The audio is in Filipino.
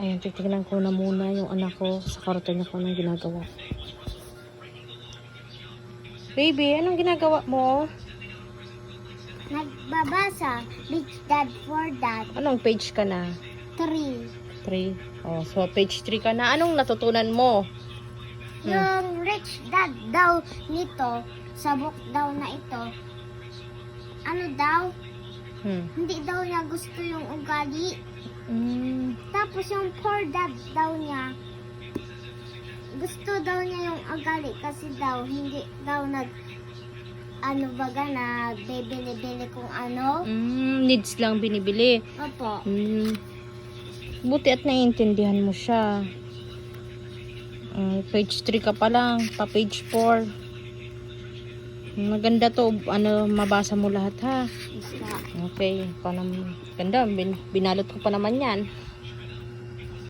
Ayan, titignan ko na muna yung anak ko sa karton niya kung anong ginagawa. Baby, anong ginagawa mo? Nagbabasa. Rich Dad, Poor Dad. Anong page ka na? 3. 3. Oh, so page 3 ka na. Anong natutunan mo? Yung rich dad daw nito, sa book daw na ito, ano daw, hindi daw niya gusto yung ugali. Tapos yung poor dad daw niya, gusto daw niya yung ugali kasi daw, hindi daw ano baga, nagbibili-bili kung ano. Needs lang binibili. Opo. Buti at naiintindihan mo siya. Page 3 ka pa lang, pa page 4. Maganda to, ano, mabasa mo lahat ha. Okay, ganda, binalot ko pa naman yan.